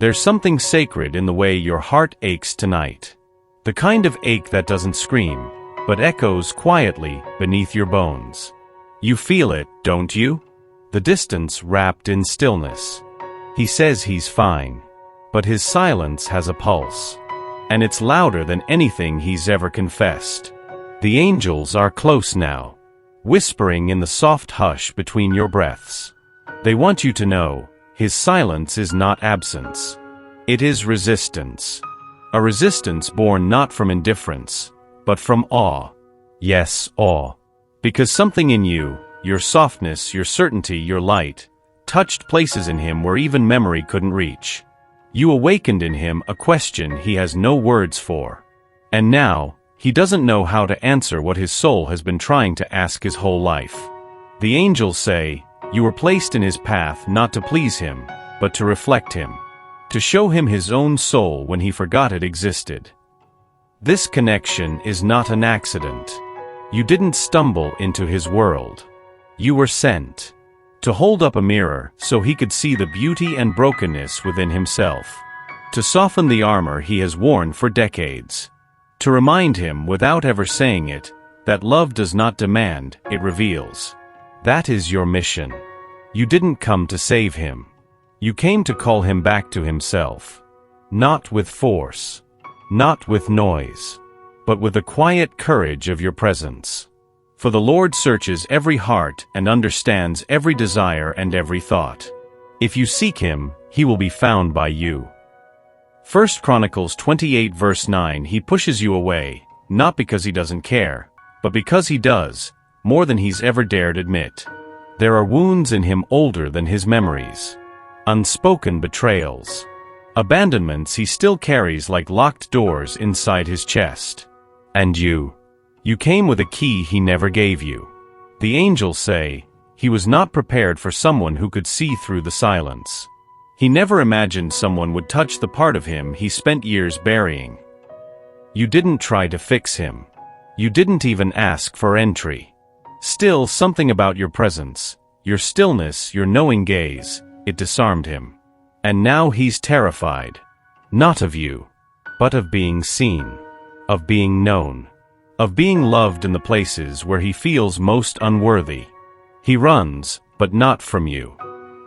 There's something sacred in the way your heart aches tonight. The kind of ache that doesn't scream, but echoes quietly beneath your bones. You feel it, don't you? The distance wrapped in stillness. He says he's fine, but his silence has a pulse. And it's louder than anything he's ever confessed. The angels are close now, whispering in the soft hush between your breaths. They want you to know, his silence is not absence. It is resistance. A resistance born not from indifference, but from awe. Yes, awe. Because something in you, your softness, your certainty, your light, touched places in him where even memory couldn't reach. You awakened in him a question he has no words for. And now, he doesn't know how to answer what his soul has been trying to ask his whole life. The angels say, you were placed in his path not to please him, but to reflect him. To show him his own soul when he forgot it existed. This connection is not an accident. You didn't stumble into his world. You were sent. To hold up a mirror so he could see the beauty and brokenness within himself. To soften the armor he has worn for decades. To remind him without ever saying it, that love does not demand, it reveals. That is your mission. You didn't come to save him. You came to call him back to himself. Not with force. Not with noise. But with the quiet courage of your presence. For the Lord searches every heart and understands every desire and every thought. If you seek him, he will be found by you. 1 Chronicles 28 verse 9. He pushes you away, not because he doesn't care, but because he does, more than he's ever dared admit. There are wounds in him older than his memories. Unspoken betrayals. Abandonments he still carries like locked doors inside his chest. And you came with a key he never gave you. The angels say, he was not prepared for someone who could see through the silence. He never imagined someone would touch the part of him he spent years burying. You didn't try to fix him. You didn't even ask for entry. Still, something about your presence, your stillness, your knowing gaze, it disarmed him. And now he's terrified. Not of you, but of being seen, of being known. Of being loved in the places where he feels most unworthy. He runs, but not from you.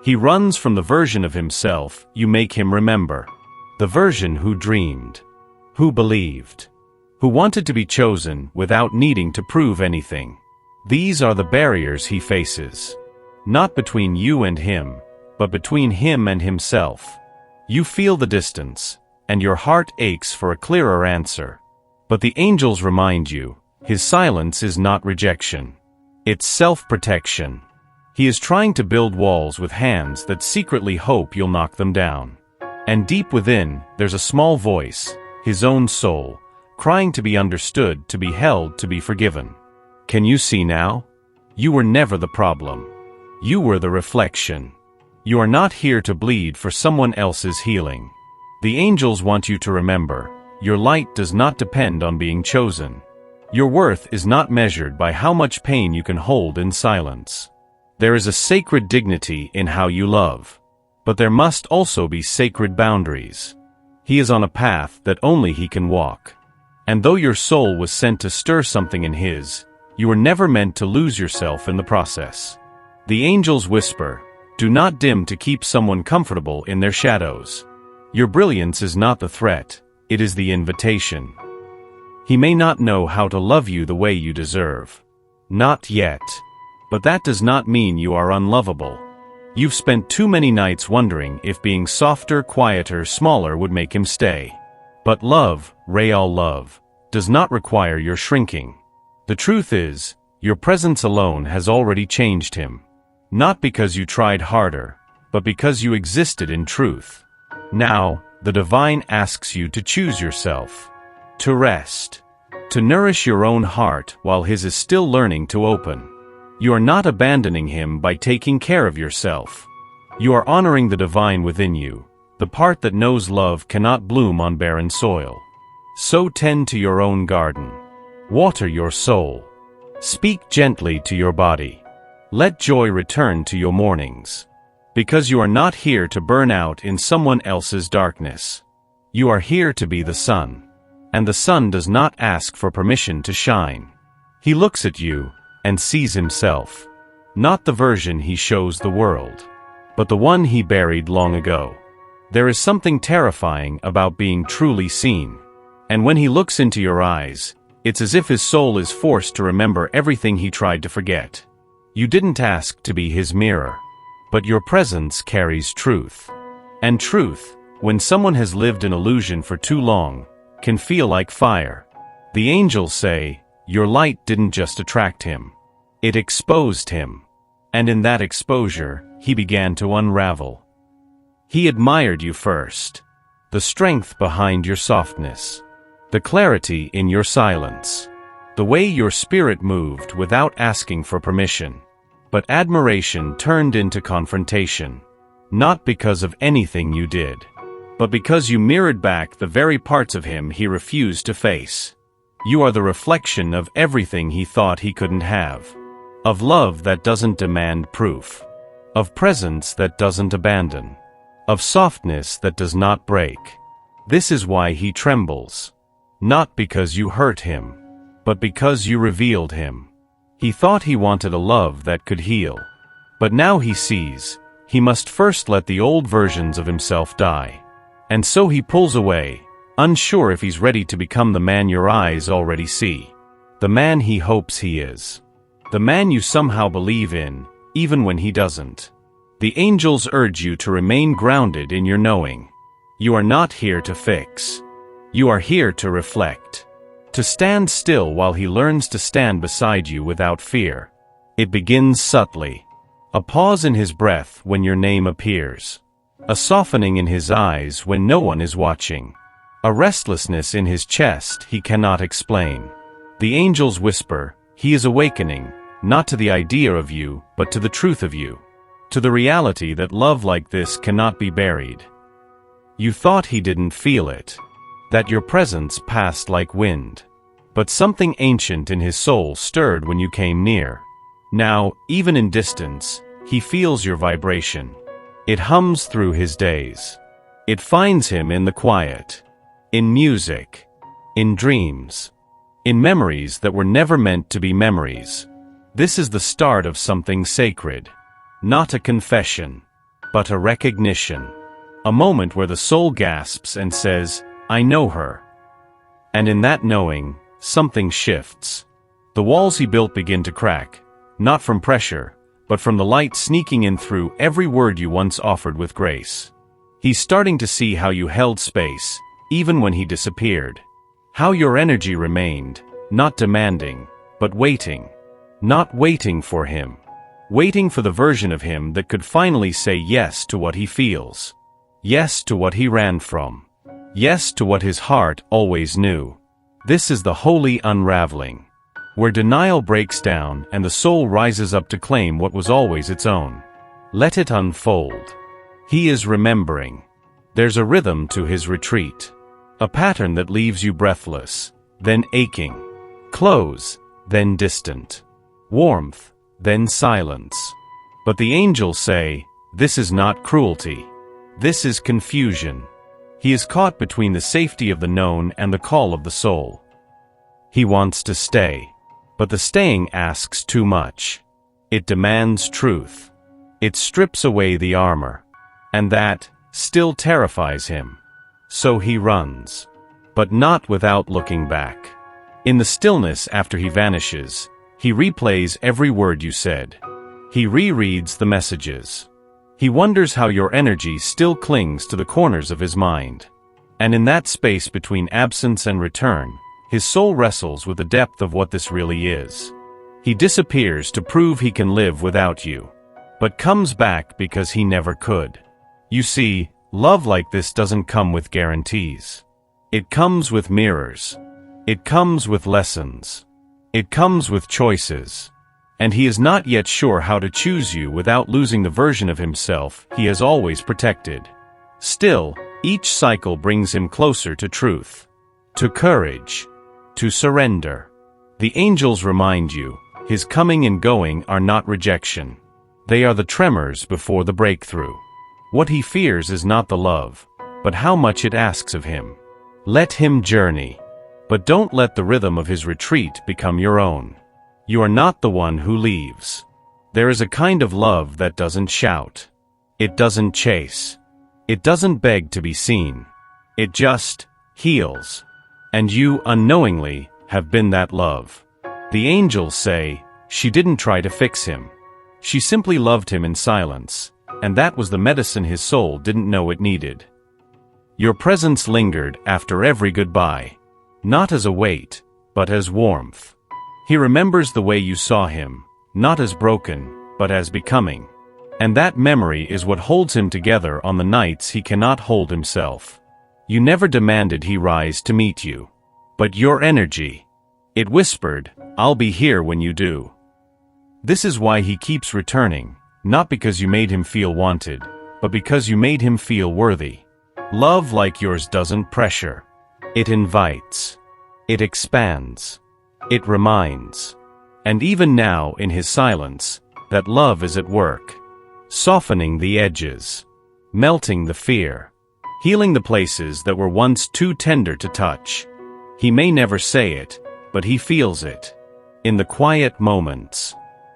He runs from the version of himself you make him remember. The version who dreamed, who believed, who wanted to be chosen without needing to prove anything. These are the barriers he faces. Not between you and him, but between him and himself. You feel the distance, and your heart aches for a clearer answer. But the angels remind you, his silence is not rejection. It's self-protection. He is trying to build walls with hands that secretly hope you'll knock them down. And deep within, there's a small voice, his own soul, crying to be understood, to be held, to be forgiven. Can you see now? You were never the problem. You were the reflection. You are not here to bleed for someone else's healing. The angels want you to remember, your light does not depend on being chosen. Your worth is not measured by how much pain you can hold in silence. There is a sacred dignity in how you love. But there must also be sacred boundaries. He is on a path that only he can walk. And though your soul was sent to stir something in his, you were never meant to lose yourself in the process. The angels whisper, do not dim to keep someone comfortable in their shadows. Your brilliance is not the threat. It is the invitation. He may not know how to love you the way you deserve. Not yet. But that does not mean you are unlovable. You've spent too many nights wondering if being softer, quieter, smaller would make him stay. But love, real love, does not require your shrinking. The truth is, your presence alone has already changed him. Not because you tried harder, but because you existed in truth. Now, the divine asks you to choose yourself, to rest, to nourish your own heart while his is still learning to open. You are not abandoning him by taking care of yourself. You are honoring the divine within you, the part that knows love cannot bloom on barren soil. So tend to your own garden. Water your soul. Speak gently to your body. Let joy return to your mornings. Because you are not here to burn out in someone else's darkness. You are here to be the sun. And the sun does not ask for permission to shine. He looks at you and sees himself. Not the version he shows the world, but the one he buried long ago. There is something terrifying about being truly seen. And when he looks into your eyes, it's as if his soul is forced to remember everything he tried to forget. You didn't ask to be his mirror. But your presence carries truth. And truth, when someone has lived in illusion for too long, can feel like fire. The angels say, your light didn't just attract him. It exposed him. And in that exposure, he began to unravel. He admired you first. The strength behind your softness. The clarity in your silence. The way your spirit moved without asking for permission. But admiration turned into confrontation. Not because of anything you did, but because you mirrored back the very parts of him he refused to face. You are the reflection of everything he thought he couldn't have. Of love that doesn't demand proof. Of presence that doesn't abandon. Of softness that does not break. This is why he trembles. Not because you hurt him, but because you revealed him. He thought he wanted a love that could heal. But now he sees, he must first let the old versions of himself die. And so he pulls away, unsure if he's ready to become the man your eyes already see. The man he hopes he is. The man you somehow believe in, even when he doesn't. The angels urge you to remain grounded in your knowing. You are not here to fix. You are here to reflect. To stand still while he learns to stand beside you without fear. It begins subtly. A pause in his breath when your name appears. A softening in his eyes when no one is watching. A restlessness in his chest he cannot explain. The angels whisper, he is awakening, not to the idea of you, but to the truth of you. To the reality that love like this cannot be buried. You thought he didn't feel it. That your presence passed like wind. But something ancient in his soul stirred when you came near. Now, even in distance, he feels your vibration. It hums through his days. It finds him in the quiet. In music. In dreams. In memories that were never meant to be memories. This is the start of something sacred. Not a confession, but a recognition. A moment where the soul gasps and says, I know her. And in that knowing, something shifts. The walls he built begin to crack, not from pressure, but from the light sneaking in through every word you once offered with grace. He's starting to see how you held space, even when he disappeared. How your energy remained, not demanding, but waiting. Not waiting for him. Waiting for the version of him that could finally say yes to what he feels. Yes to what he ran from. Yes to what his heart always knew. This is the holy unraveling, where denial breaks down and the soul rises up to claim what was always its own. Let it unfold. He is remembering. There's a rhythm to his retreat. A pattern that leaves you breathless, then aching. Close, then distant. Warmth, then silence. But the angels say, this is not cruelty. This is confusion. He is caught between the safety of the known and the call of the soul. He wants to stay. But the staying asks too much. It demands truth. It strips away the armor. And that still terrifies him. So he runs. But not without looking back. In the stillness after he vanishes, he replays every word you said. He rereads the messages. He wonders how your energy still clings to the corners of his mind. And in that space between absence and return, his soul wrestles with the depth of what this really is. He disappears to prove he can live without you, but comes back because he never could. You see, love like this doesn't come with guarantees. It comes with mirrors. It comes with lessons. It comes with choices. And he is not yet sure how to choose you without losing the version of himself he has always protected. Still, each cycle brings him closer to truth, to courage, to surrender. The angels remind you, his coming and going are not rejection. They are the tremors before the breakthrough. What he fears is not the love, but how much it asks of him. Let him journey. But don't let the rhythm of his retreat become your own. You are not the one who leaves. There is a kind of love that doesn't shout. It doesn't chase. It doesn't beg to be seen. It just heals. And you, unknowingly, have been that love. The angels say, she didn't try to fix him. She simply loved him in silence, and that was the medicine his soul didn't know it needed. Your presence lingered after every goodbye, not as a weight, but as warmth. He remembers the way you saw him, not as broken, but as becoming. And that memory is what holds him together on the nights he cannot hold himself. You never demanded he rise to meet you. But your energy. It whispered, I'll be here when you do. This is why he keeps returning, not because you made him feel wanted, but because you made him feel worthy. Love like yours doesn't pressure. It invites. It expands. It reminds. And even now, in his silence, that love is at work. Softening the edges. Melting the fear. Healing the places that were once too tender to touch. He may never say it, but he feels it. In the quiet moments.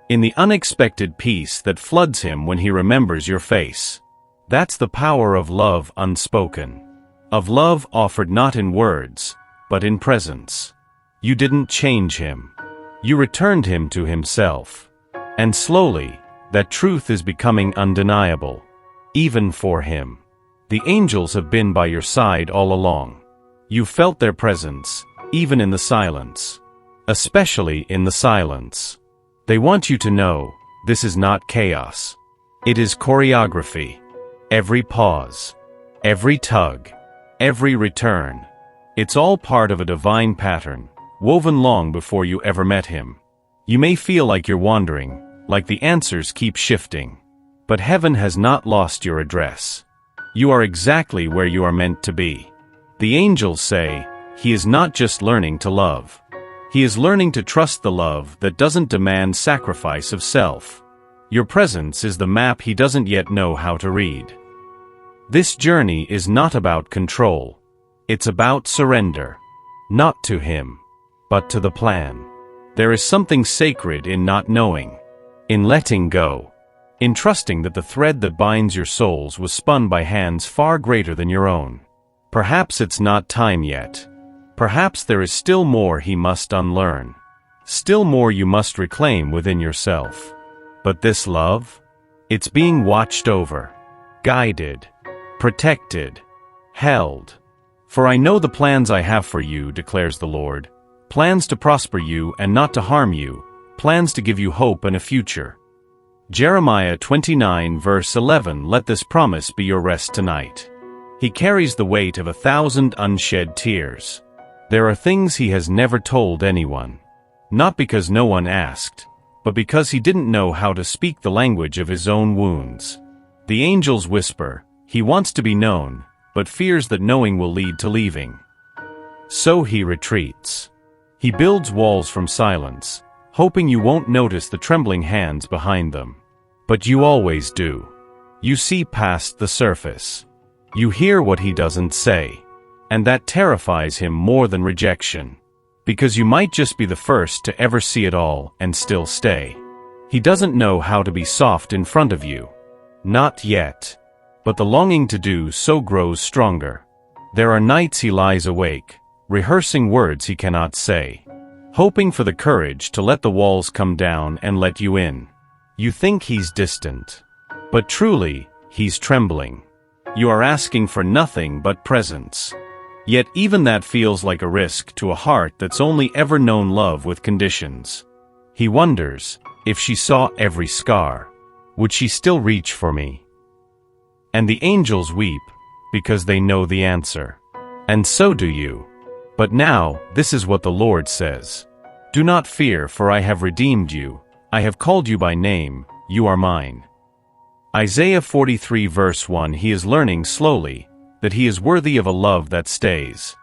In the unexpected peace that floods him when he remembers your face. That's the power of love unspoken. Of love offered not in words, but in presence. You didn't change him. You returned him to himself. And slowly, that truth is becoming undeniable. Even for him. The angels have been by your side all along. You felt their presence, even in the silence. Especially in the silence. They want you to know, this is not chaos. It is choreography. Every pause. Every tug. Every return. It's all part of a divine pattern, woven long before you ever met him. You may feel like you're wandering, like the answers keep shifting. But heaven has not lost your address. You are exactly where you are meant to be. The angels say, he is not just learning to love. He is learning to trust the love that doesn't demand sacrifice of self. Your presence is the map he doesn't yet know how to read. This journey is not about control. It's about surrender. Not to him, but to the plan. There is something sacred in not knowing, in letting go, in trusting that the thread that binds your souls was spun by hands far greater than your own. Perhaps it's not time yet. Perhaps there is still more he must unlearn. Still more you must reclaim within yourself. But this love? It's being watched over, guided, protected, held. For I know the plans I have for you, declares the Lord. Plans to prosper you and not to harm you. Plans to give you hope and a future. Jeremiah 29 verse 11. Let this promise be your rest tonight. He carries the weight of 1,000 unshed tears. There are things he has never told anyone. Not because no one asked, but because he didn't know how to speak the language of his own wounds. The angels whisper, he wants to be known, but fears that knowing will lead to leaving. So he retreats. He builds walls from silence, hoping you won't notice the trembling hands behind them. But you always do. You see past the surface. You hear what he doesn't say. And that terrifies him more than rejection. Because you might just be the first to ever see it all and still stay. He doesn't know how to be soft in front of you. Not yet. But the longing to do so grows stronger. There are nights he lies awake, rehearsing words he cannot say. Hoping for the courage to let the walls come down and let you in. You think he's distant. But truly, he's trembling. You are asking for nothing but presence. Yet even that feels like a risk to a heart that's only ever known love with conditions. He wonders, if she saw every scar, would she still reach for me? And the angels weep, because they know the answer. And so do you. But now, this is what the Lord says. Do not fear, for I have redeemed you. I have called you by name, you are mine. Isaiah 43 verse 1. He is learning slowly that he is worthy of a love that stays.